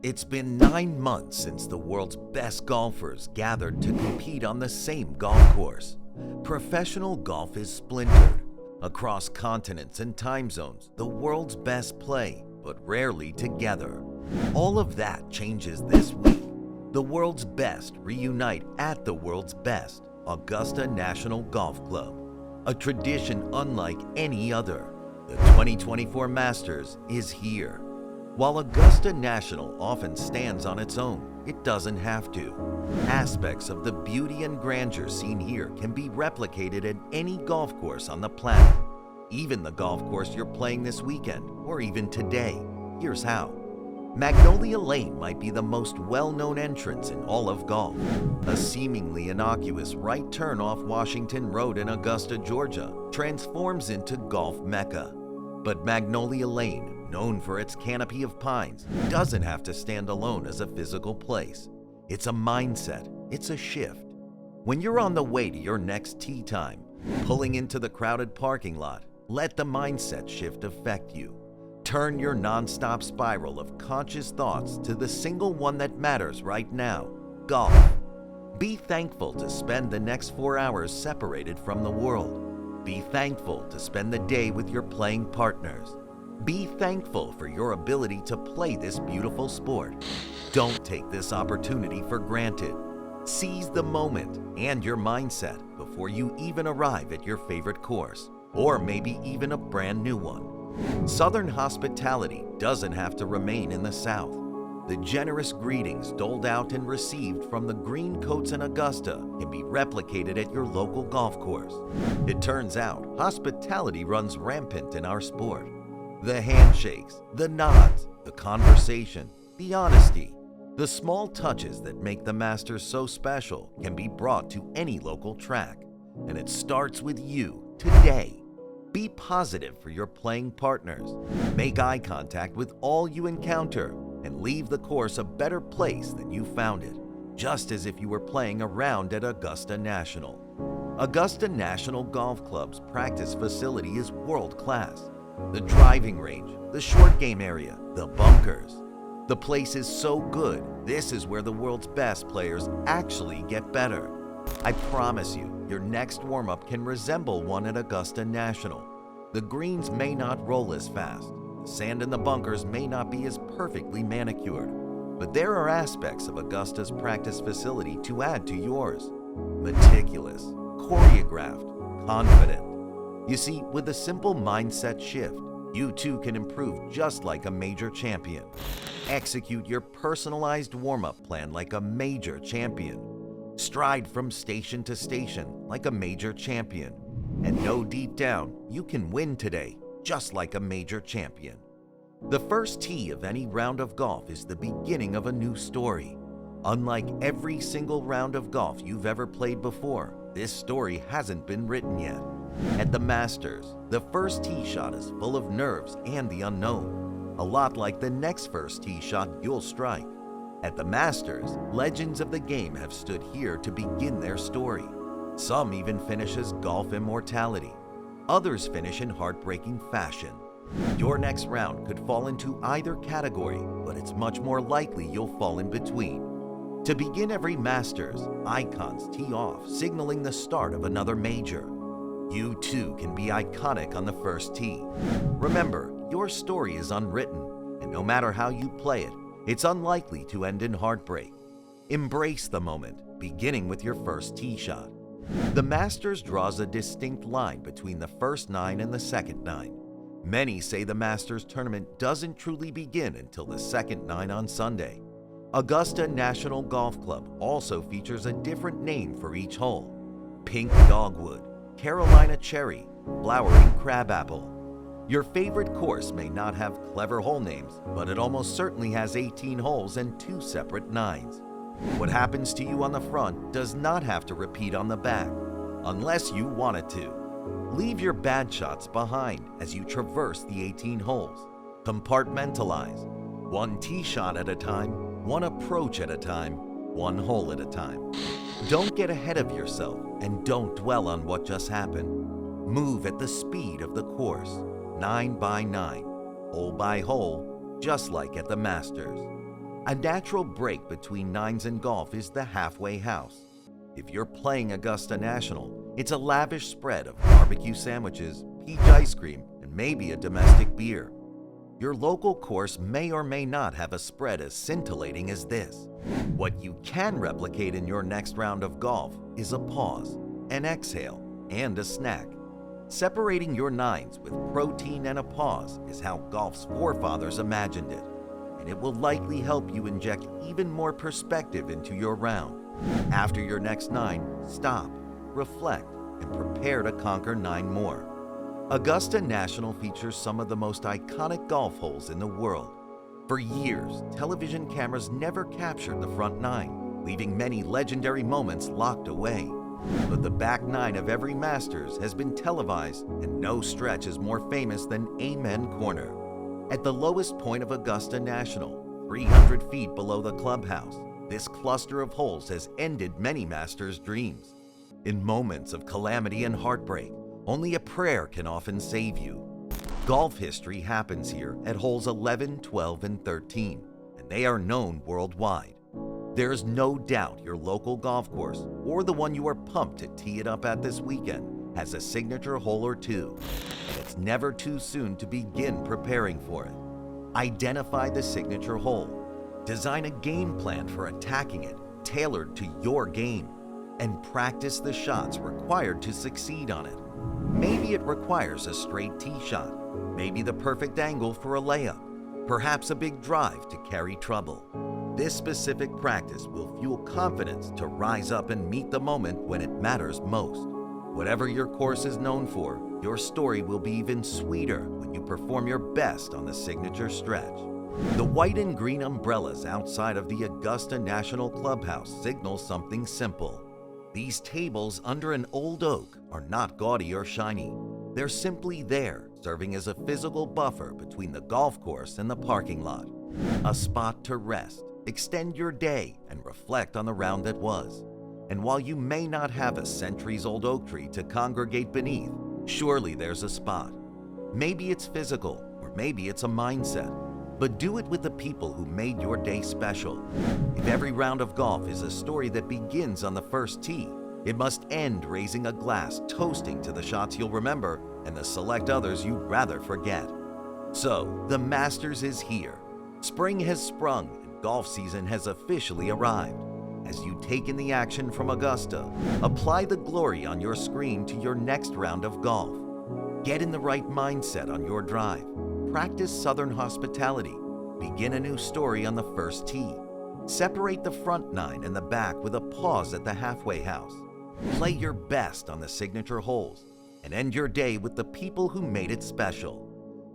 It's been 9 months since the world's best golfers gathered to compete on the same golf course. Professional golf is splintered. Across continents and time zones, the world's best play, but rarely together. All of that changes this week. The world's best reunite at the world's best, Augusta National Golf Club. A tradition unlike any other. The 2024 Masters is here. While Augusta National often stands on its own, it doesn't have to. Aspects of the beauty and grandeur seen here can be replicated at any golf course on the planet. Even the golf course you're playing this weekend, or even today. Here's how. Magnolia Lane might be the most well-known entrance in all of golf. A seemingly innocuous right turn off Washington Road in Augusta, Georgia, transforms into golf mecca. But Magnolia Lane, known for its canopy of pines, doesn't have to stand alone as a physical place. It's a mindset, it's a shift. When you're on the way to your next tee time, pulling into the crowded parking lot, let the mindset shift affect you. Turn your non-stop spiral of conscious thoughts to the single one that matters right now, golf. Be thankful to spend the next 4 hours separated from the world. Be thankful to spend the day with your playing partners. Be thankful for your ability to play this beautiful sport. Don't take this opportunity for granted. Seize the moment and your mindset before you even arrive at your favorite course, or maybe even a brand new one. Southern hospitality doesn't have to remain in the South. The generous greetings doled out and received from the green coats in Augusta can be replicated at your local golf course. It turns out, hospitality runs rampant in our sport. The handshakes, the nods, the conversation, the honesty, the small touches that make the Masters so special can be brought to any local track. And it starts with you today. Be positive for your playing partners. Make eye contact with all you encounter and leave the course a better place than you found it, just as if you were playing around at Augusta National. Augusta National Golf Club's practice facility is world-class. The driving range, the short game area, the bunkers. The place is so good, this is where the world's best players actually get better. I promise you, your next warm-up can resemble one at Augusta National. The greens may not roll as fast. The sand in the bunkers may not be as perfectly manicured. But there are aspects of Augusta's practice facility to add to yours. Meticulous, choreographed, confident. You see, with a simple mindset shift, you too can improve just like a major champion. Execute your personalized warm-up plan like a major champion. Stride from station to station like a major champion. And know deep down, you can win today, just like a major champion. The first tee of any round of golf is the beginning of a new story. Unlike every single round of golf you've ever played before, this story hasn't been written yet. At the Masters, the first tee shot is full of nerves and the unknown, a lot like the next first tee shot you'll strike. At the Masters, legends of the game have stood here to begin their story. Some even finish as golf immortality. Others finish in heartbreaking fashion. Your next round could fall into either category, but it's much more likely you'll fall in between. To begin every Masters, icons tee off, signaling the start of another major. You too can be iconic on the first tee. Remember, your story is unwritten, and no matter how you play it, it's unlikely to end in heartbreak. Embrace the moment, beginning with your first tee shot. The Masters draws a distinct line between the first 9 and the second 9. Many say the Masters tournament doesn't truly begin until the second 9 on Sunday. Augusta National Golf Club also features a different name for each hole. Pink Dogwood, Carolina Cherry, Flowering Crabapple. Your favorite course may not have clever hole names, but it almost certainly has 18 holes and 2 separate 9s. What happens to you on the front does not have to repeat on the back, unless you want it to. Leave your bad shots behind as you traverse the 18 holes. Compartmentalize. One tee shot at a time, one approach at a time, one hole at a time. Don't get ahead of yourself and don't dwell on what just happened. Move at the speed of the course, 9 by 9, hole by hole, just like at the Masters. A natural break between nines and golf is the halfway house. If you're playing Augusta National, it's a lavish spread of barbecue sandwiches, peach ice cream, and maybe a domestic beer. Your local course may or may not have a spread as scintillating as this. What you can replicate in your next round of golf is a pause, an exhale, and a snack. Separating your nines with protein and a pause is how golf's forefathers imagined it, and it will likely help you inject even more perspective into your round. After your next nine, stop, reflect, and prepare to conquer 9 more. Augusta National features some of the most iconic golf holes in the world. For years, television cameras never captured the front 9, leaving many legendary moments locked away. But the back 9 of every Masters has been televised, and no stretch is more famous than Amen Corner. At the lowest point of Augusta National, 300 feet below the clubhouse, this cluster of holes has ended many Masters' dreams. In moments of calamity and heartbreak, only a prayer can often save you. Golf history happens here at holes 11, 12, and 13, and they are known worldwide. There is no doubt your local golf course, or the one you are pumped to tee it up at this weekend, has a signature hole or two, and it's never too soon to begin preparing for it. Identify the signature hole. Design a game plan for attacking it, tailored to your game, and practice the shots required to succeed on it. Maybe it requires a straight tee shot, maybe the perfect angle for a layup, perhaps a big drive to carry trouble. This specific practice will fuel confidence to rise up and meet the moment when it matters most. Whatever your course is known for, your story will be even sweeter when you perform your best on the signature stretch. The white and green umbrellas outside of the Augusta National Clubhouse signal something simple. These tables under an old oak are not gaudy or shiny. They're simply there, serving as a physical buffer between the golf course and the parking lot. A spot to rest, extend your day, and reflect on the round that was. And while you may not have a centuries-old oak tree to congregate beneath, surely there's a spot. Maybe it's physical, or maybe it's a mindset. But do it with the people who made your day special. If every round of golf is a story that begins on the first tee, it must end raising a glass, toasting to the shots you'll remember and the select others you'd rather forget. So, the Masters is here. Spring has sprung and golf season has officially arrived. As you take in the action from Augusta, apply the glory on your screen to your next round of golf. Get in the right mindset on your drive. Practice Southern hospitality. Begin a new story on the first tee. Separate the front 9 and the back with a pause at the halfway house. Play your best on the signature holes and end your day with the people who made it special.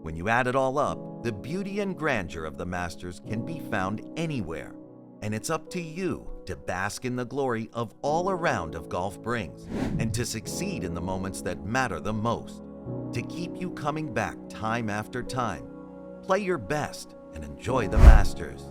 When you add it all up, the beauty and grandeur of the Masters can be found anywhere, and it's up to you to bask in the glory of all around of golf brings and to succeed in the moments that matter the most. To keep you coming back time after time, play your best and enjoy the Masters.